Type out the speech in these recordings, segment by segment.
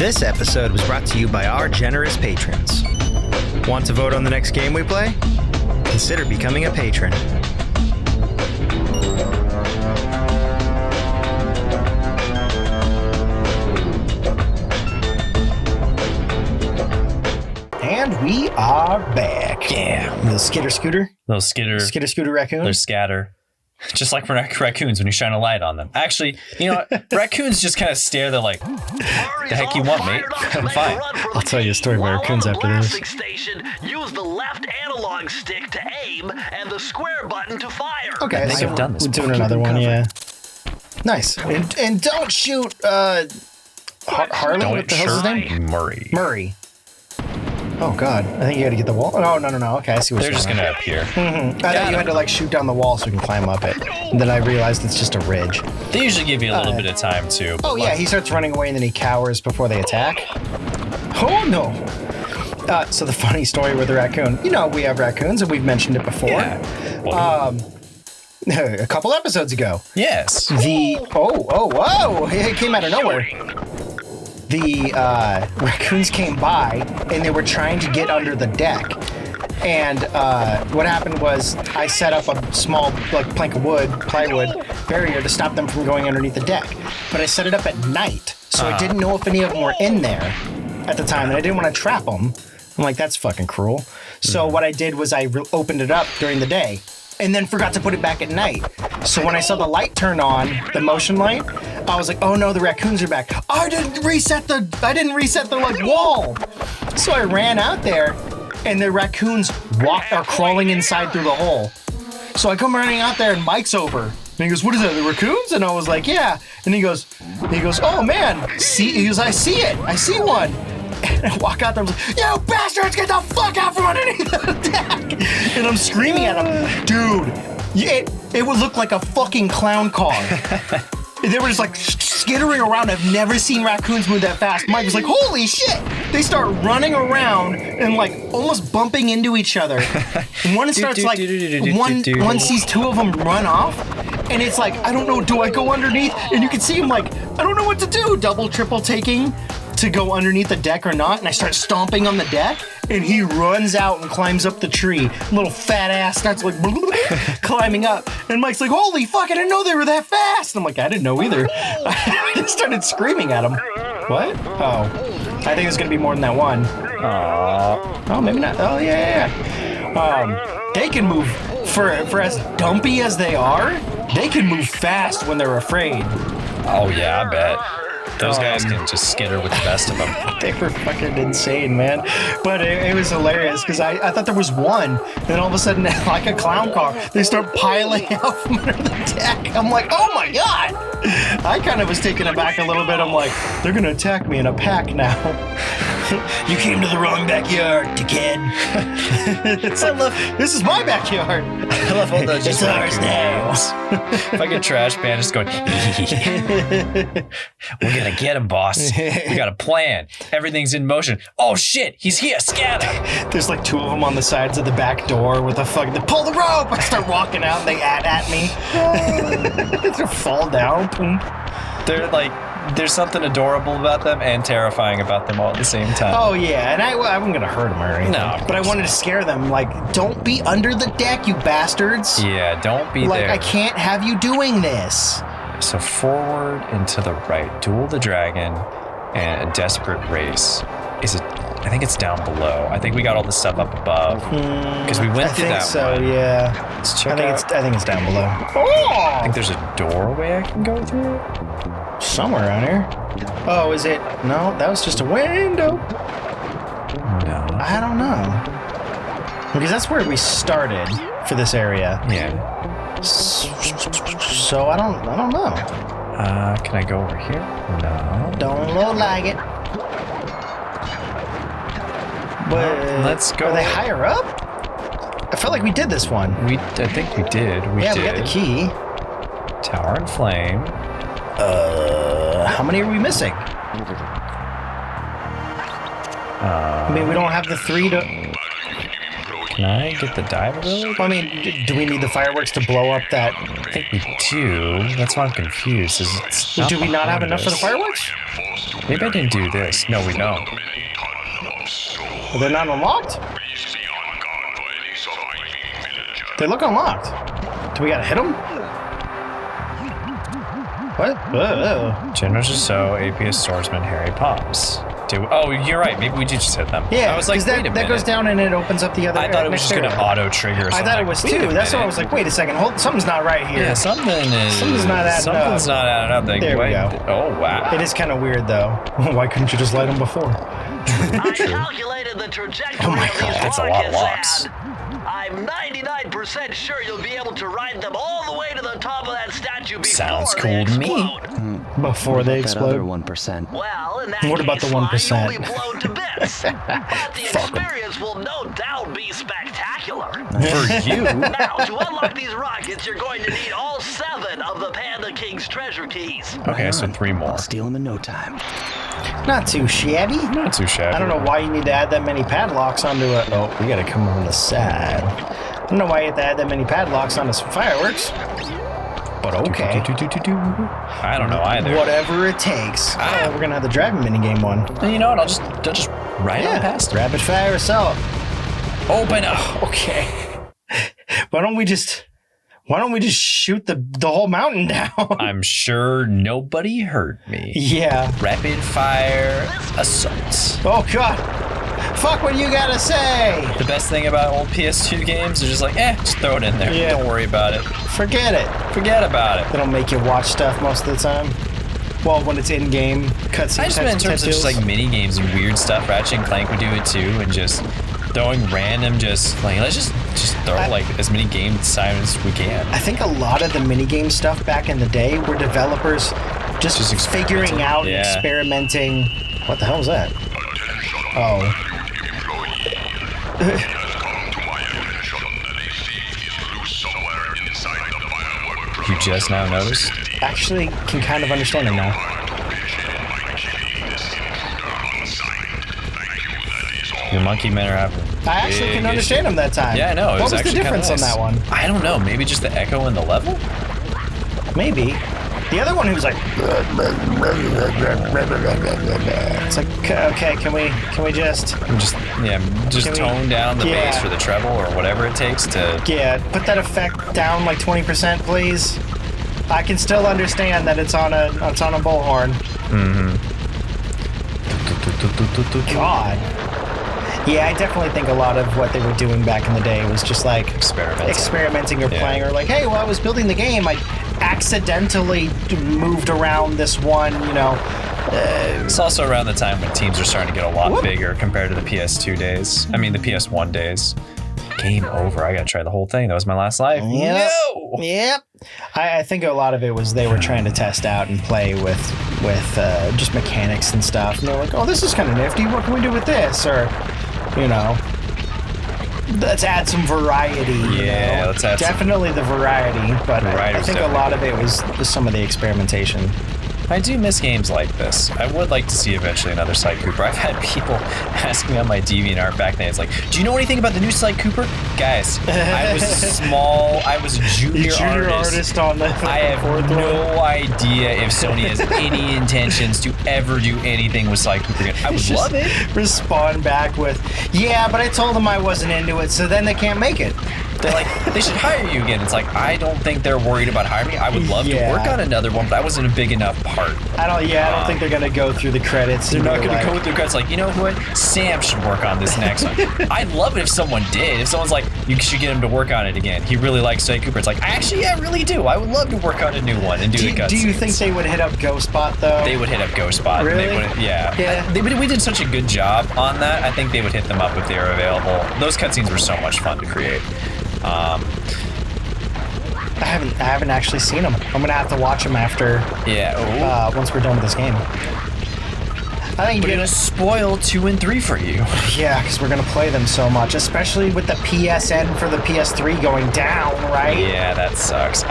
This episode was brought to you by our generous patrons. Want to vote on the next game we play? Consider becoming a patron. And we are back. Yeah. Little skitter scooter. Little skitter. Skitter scooter raccoon. They're scatter. Just like raccoons when you shine a light on them. Actually, you know what? Raccoons just kind of stare. They're like, the heck you want, mate? I'm fine. I'll tell you a story about raccoons after this. Station, use the left analog stick to aim and the square button to fire. Okay, I think I've done this we're doing before. another one, yeah. Nice. And don't shoot Harley? Don't What the hell's his name? Murray. Oh, God. I think you got to get the wall. Oh, no. Okay, I see what They're you're just saying. going to appear. I thought you had to, like, shoot down the wall so you can climb up it. And then I realized it's just a ridge. They usually give you a little bit of time, too. Oh, yeah, he starts running away and then he cowers before they attack. Oh, no. So the funny story with the raccoon. You know, we have raccoons, and we've mentioned it before. Yeah. Well, A couple episodes ago. yes. Whoa. It came out of nowhere. The raccoons came by and they were trying to get under the deck. And what happened was I set up a small plank of wood, plywood barrier to stop them from going underneath the deck. But I set it up at night, so I didn't know if any of them were in there at the time, and I didn't want to trap them. I'm like, that's fucking cruel. So what I did was I opened it up during the day and then forgot to put it back at night. So when I saw the light turn on, the motion light, I was like, oh no, the raccoons are back. I didn't reset the wall. So I ran out there and the raccoons are crawling inside through the hole. So I come running out there and Mike's over. And he goes, what is that, the raccoons? And I was like, yeah. And he goes, oh man, see, he goes, I see it. I see one. And I walk out there and I'm like, you bastards, get the fuck out from underneath the deck. And I'm screaming at him, dude, it would look like a fucking clown car. They were just like skittering around. I've never seen raccoons move that fast. Mike was like, holy shit. They start running around and like almost bumping into each other. And one starts like, one sees two of them run off. And it's like, I don't know, do I go underneath? And you can see him like, I don't know what to do. Double, triple taking to go underneath the deck or not, and I start stomping on the deck, and he runs out and climbs up the tree. Little fat ass starts like climbing up, and Mike's like, holy fuck, I didn't know they were that fast. And I'm like, I didn't know either. I just started screaming at him. What? Oh, I think it's gonna be more than that one. Oh, maybe not. Oh, yeah. They can move, for as dumpy as they are, they can move fast when they're afraid. Oh, yeah, I bet. Those guys can just skitter with the best of them. They were fucking insane, man. But it was hilarious because I thought there was one. Then all of a sudden, like a clown car, they start piling out from under the deck. I'm like, oh my God. I kind of was taken aback a little bit. I'm like, they're going to attack me in a pack now. You came to the wrong backyard, dickhead. It's like, this is my backyard. I love all those. It's ours now. If I get trash man just going, we're going to get him, boss. We got a plan. Everything's in motion. Oh shit, he's here, scatter. There's like two of them on the sides of the back door with a fucking, they pull the rope. I start walking out and they at me. They fall down. They're like, there's something adorable about them and terrifying about them all at the same time. Oh yeah, and I wasn't gonna hurt them or anything. No, but I wanted to scare them. Like, don't be under the deck, you bastards. Yeah, don't be like, there. I can't have you doing this. So forward and to the right, duel the dragon, and a desperate race. I think it's down below. I think we got all the stuff up above because we went through that one. Yeah. Let's check I think it's down below. Oh! I think there's a doorway I can go through. Somewhere around here. Oh, is it? No, that was just a window. No. I don't know. Because that's where we started for this area. Yeah. So I don't know. Can I go over here? No. Don't look like it. But let's go. Are they higher up? I felt like we did this one. I think we did. We got the key. Tower and flame. How many are we missing? I mean, we don't have the 3 to... Can I get the dive ability? I mean, do we need the fireworks to blow up that? I think we do. That's why I'm confused. Do we not have enough for the fireworks? Maybe I didn't do this. No, we don't. They're not unlocked? They look unlocked. Do we gotta hit them? What? General Jusseau, APS Swordsman, Harry Pops. Oh, you're right. Maybe we do just hit them. Yeah, I was like, wait a that minute. goes down and it opens up the other. I thought it was just going to auto trigger or something. I thought it was too. That's why I was like, wait a second. Something's not right here. Yeah, something's not adding up. Something's not adding up. There we go. Oh, wow. It is kind of weird, though. Why couldn't you just light them before? I calculated the trajectory Oh my of God, these that's a lot of rockets, locks. and I'm 99% sure you'll be able to ride them all the way to the top of that statue before Sounds they cool to me. explode. Before they That other explode? 1%. Well, in that What about case, the 1%? Sly, you'll be blown to bits. But the Fuck 'em. experience will no doubt be spectacular. For you. Now, to unlock these rockets, you're going to need all 7 of the Panda King's treasure keys. Okay, so 3 more. I'll steal them in no time. Not too shabby. Not too shabby. I don't know why you need to add that many padlocks onto it. Oh, we gotta come on the side. I don't know why you have to add that many padlocks onto some fireworks. But okay. I don't know either. Whatever it takes. Oh, we're gonna have the dragon minigame one. And you know what? I'll just ride on past it. Rapid fire assault. Open up. Okay. Why don't we just shoot the whole mountain down? I'm sure nobody heard me. Yeah. Rapid fire assault. Oh God. Fuck what you gotta say. The best thing about old PS2 games is just like, just throw it in there. Yeah. Don't worry about it. Forget it. Forget about it. They don't make you watch stuff most of the time. Well, when it's in-game cutscenes. I just meant in terms of just like mini games and weird stuff. Ratchet and Clank would do it too, and just throwing random, let's just throw like as many game assignments as we can. I think a lot of the minigame stuff back in the day were developers just figuring out and experimenting. What the hell was that? Oh. You just now noticed? Actually, can kind of understand him now. Your monkey men are having. I actually can understand him that time. Yeah, I know. What was the difference on that one? I don't know. Maybe just the echo in the level? Maybe. The other one, he was like, it's like, okay, can we just tone down the Yeah. bass or the treble or whatever it takes to. put that effect down like 20%, please. I can still understand that it's on a bullhorn. God. Yeah, I definitely think a lot of what they were doing back in the day was just like experimenting or playing, or like, hey, while I was building the game, I accidentally moved around this one, It's also around the time when teams are starting to get a lot bigger compared to the PS2 days. I mean, the PS1 days. Game over. I gotta try the whole thing. That was my last life. Yep. No! Yep. I think a lot of it was they were trying to test out and play with just mechanics and stuff. And they're like, oh, this is kind of nifty. What can we do with this? Or, let's add some variety. Yeah, let's add definitely the variety. But I think a lot of it was some of the experimentation. I do miss games like this. I would like to see eventually another Sly Cooper. I've had people ask me on my DeviantArt back then. It's like, do you know anything about the new Sly Cooper? Guys, I was a junior artist on the I have no idea if Sony has any intentions to ever do anything with Sly Cooper again. I would love it. Respond back with, yeah, but I told them I wasn't into it, so then they can't make it. They're like, they should hire you again. It's like, I don't think they're worried about hiring me. I would love to work on another one, but I wasn't a big enough part. I don't think they're gonna go through the credits. They're not gonna go with the credits. Like, you know what? Sam should work on this next one. I'd love it if someone did. If someone's like, you should get him to work on it again. He really likes Sly Cooper. It's like, actually, I really do. I would love to work on a new one and do the cutscenes. Do you think they would hit up GhostBot though? They would hit up GhostBot. Really? We did such a good job on that. I think they would hit them up if they were available. Those cutscenes were so much fun to create. I haven't actually seen them. I'm gonna have to watch them after. Yeah. Once we're done with this game. I think we're gonna spoil 2 and 3 for you. Yeah, because we're gonna play them so much, especially with the PSN for the PS3 going down, right? Yeah, that sucks.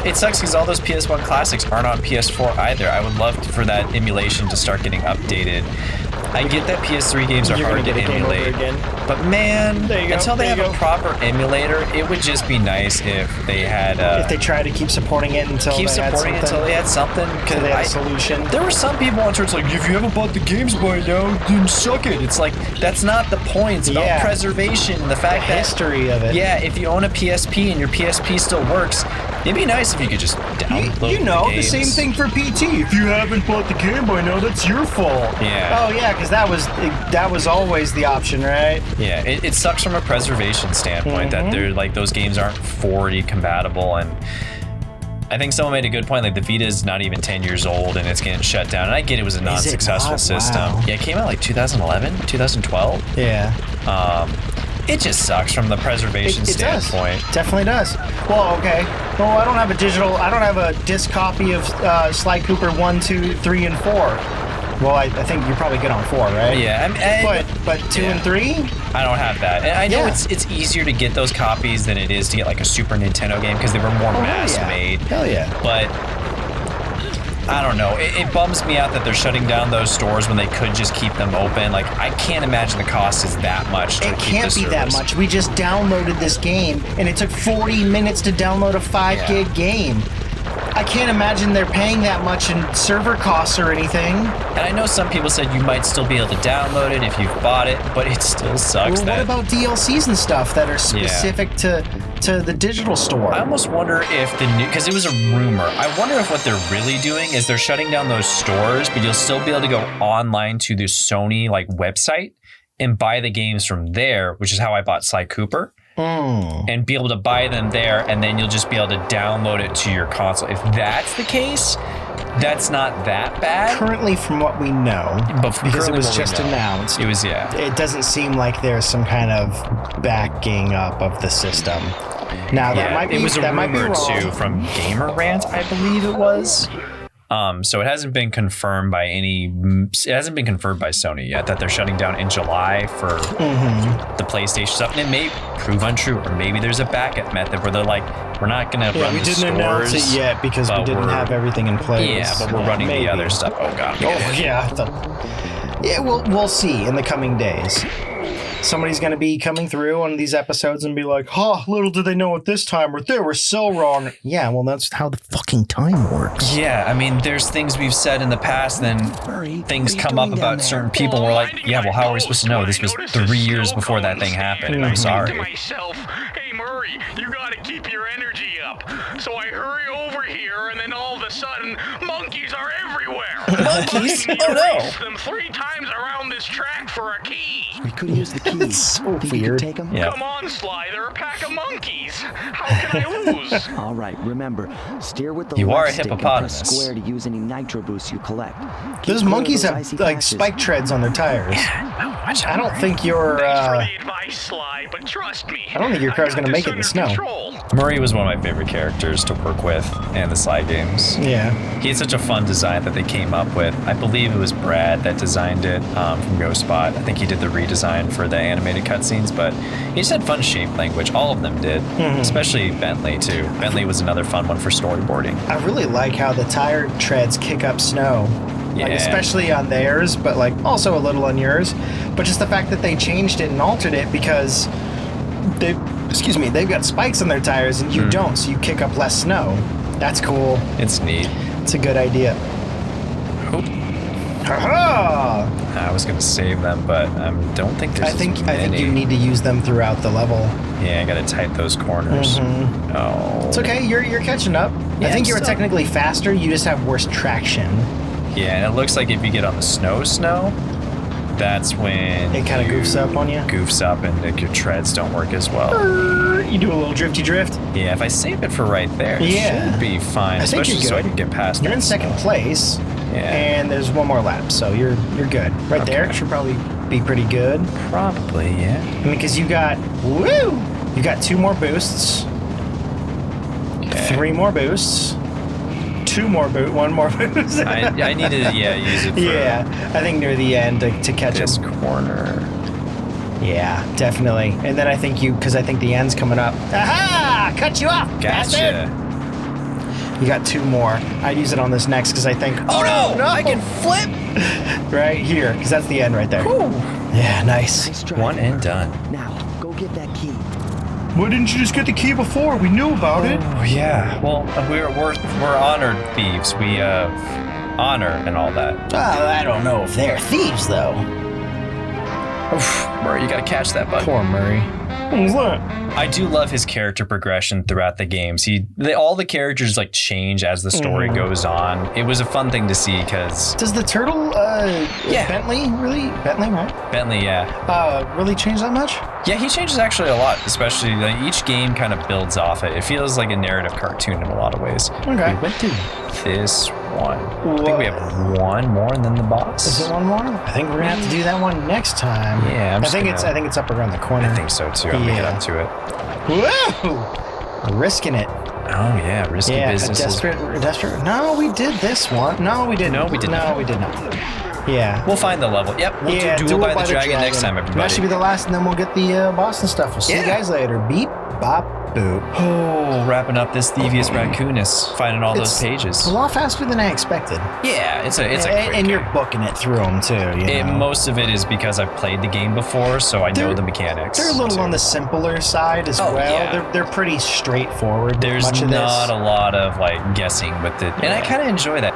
It sucks because all those PS1 classics aren't on PS4 either. I would love for that emulation to start getting updated. I get that PS3 games are You're hard gonna to get a game over emulate, again. but man, There you go, until they there have you a go. proper emulator, it would just be nice if they had. If they try to keep supporting it until keep they had supporting it something, until they had something, until they had a solution. There were some people on Twitter like, if you haven't bought the games by now, then suck it. It's like, that's not the point. It's about preservation. The fact that history of it. Yeah, if you own a PSP and your PSP still works, it'd be nice if you could just download You know, the the same thing for PT. If you haven't bought the game by now, that's your fault. Yeah. Oh yeah, because that was always the option, right? Yeah, it sucks from a preservation standpoint that they're like those games aren't 4D compatible, and I think someone made a good point. Like the Vita is not even 10 years old and it's getting shut down. And I get it was a non-successful system. Wow. Yeah, it came out like 2011, 2012. Yeah. It just sucks from the preservation standpoint. Does. Definitely does. Well, okay. Well, I don't have a disc copy of Sly Cooper 1, 2, 3, and 4. Well, I think you're probably good on 4, right? Yeah. But 2 and 3? I don't have that. And I know it's easier to get those copies than it is to get like a Super Nintendo game because they were more mass made. Hell yeah. But I don't know. It bums me out that they're shutting down those stores when they could just keep them open. Like, I can't imagine the cost is that much to keep the service. It can't be that much. We just downloaded this game, and it took 40 minutes to download a 5 gig game. I can't imagine they're paying that much in server costs or anything. And I know some people said you might still be able to download it if you've bought it, but it still sucks. Well, what about DLCs and stuff that are specific to the digital store? I almost wonder if the new, because it was a rumor, I wonder if what they're really doing is they're shutting down those stores, but you'll still be able to go online to the Sony like website and buy the games from there, which is how I bought Sly Cooper. And be able to buy them there, and then you'll just be able to download it to your console. If that's the case, that's not that bad. Currently, from what we know, because it was just announced, it was it doesn't seem like there's some kind of backing up of the system. Now that might be, it was a rumor wrong. too from Gamer Rant, I believe it was. So it hasn't been confirmed by Sony yet that they're shutting down in July for the PlayStation stuff. And it may prove untrue, or maybe there's a backup method where they're like, we're not going to run the stores. We didn't announce it yet because we didn't have everything in place. Yeah, but we're running the other stuff. Oh, God. Yeah, we'll see in the coming days. Somebody's going to be coming through on these episodes and be like, little did they know it this time, or they were so wrong. Yeah, well, that's how the fucking time works. Yeah, I mean, there's things we've said in the past, and then things come up about certain people, and we're like, yeah, well, how are we supposed to know? This was 3 years before that thing happened, and I'm sorry. Hey, Murray, you gotta keep your energy up. So I hurry over here, and then all of a sudden, monkeys are everywhere. Monkeys? Oh, no. Them 3 times around this track for a key. We could use the key. It's so weird. Take them? Yeah. Come on, Sly, they're a pack of monkeys. How can I lose? All right, remember, steer with the You are a left stick and hippopotamus. press square to use any nitro boosts you collect. Those monkeys have like spike treads on their tires. I don't think your Thanks for the advice, Sly, but trust me. I don't think your car's gonna make it in the snow. Murray was one of my favorite characters to work with in the Sly games. Yeah. He had such a fun design that they came up with. I believe it was Brad that designed it from GhostBot. I think he did the redesign for the animated cutscenes, but he just had fun shape language. All of them did, especially Bentley too. Bentley was another fun one for storyboarding. I really like how the tire treads kick up snow. Yeah. Like, especially on theirs, but like also a little on yours. But just the fact that they changed it and altered it because they've got spikes on their tires and you don't, so you kick up less snow. That's cool. It's neat. It's a good idea. Ha-ha! I was gonna save them, but I don't think there's I think many. you need to use them throughout the level. Yeah, I gotta tight those corners. Oh. It's okay, you're catching up. Yeah, I think you're so- technically faster, you just have worse traction. Yeah, and it looks like if you get on the snow, that's when It kinda goofs up on you? Goofs up and like, your treads don't work as well. You do a little drifty drift. Yeah, if I save it for right there, it should be fine. I think especially you're so I good. can get past You're that in second snow. place. Yeah. And there's one more lap, so you're good. Right there should probably be pretty good. Probably, yeah. I mean, because you got 2 more boosts, 3 more boosts, 1 more boost. I need to, use it for I think near the end to catch this up. corner. Yeah, definitely. And then I think the end's coming up. Aha! Cut you off, bastard! Gotcha. You got 2 more. I'd use it on this next because I think. Oh no! I can flip! Right here, because that's the end right there. Yeah, nice. Nice try. One and done. Now, go get that key. Why didn't you just get the key before? We knew about it. Oh yeah. Well, we're honored thieves. We honor and all that. I don't know if they're thieves, though. Oof, Murray, you gotta catch that bug. Poor Murray. What's that? I do love his character progression throughout the games. All the characters like change as the story goes on. It was a fun thing to see because Does the turtle, Yeah. Bentley, right? Bentley, yeah. Really change that much? Yeah, he changes actually a lot, especially like each game kind of builds off it. It feels like a narrative cartoon in a lot of ways. Okay. We went to this one. I think we have one more and then the boss. Is it one more? I think we're gonna have to do that one next time. Yeah, I think it's up around the corner. I think so too. I'm gonna get up to it. Whoa! Risking it. Oh yeah, risky business. Desperate. No, we did this one. No, we didn't. No, we did not. No, we did not. Yeah. We'll find the level. Yep, we'll do Duel by the Dragon next time, everybody. That should be the last, and then we'll get the boss and stuff. We'll see you guys later. Beep, bop, boop. Oh, wrapping up this Thievius Raccoonus, finding all those pages. A lot faster than I expected. Yeah, it's a quick and you're game. booking it through them too. You know? Most of it is because I've played the game before, so I know the mechanics. They're a little on the simpler side as well. Yeah. They're pretty straightforward. There's much of not this. a lot of like guessing with it, and I kind of enjoy that.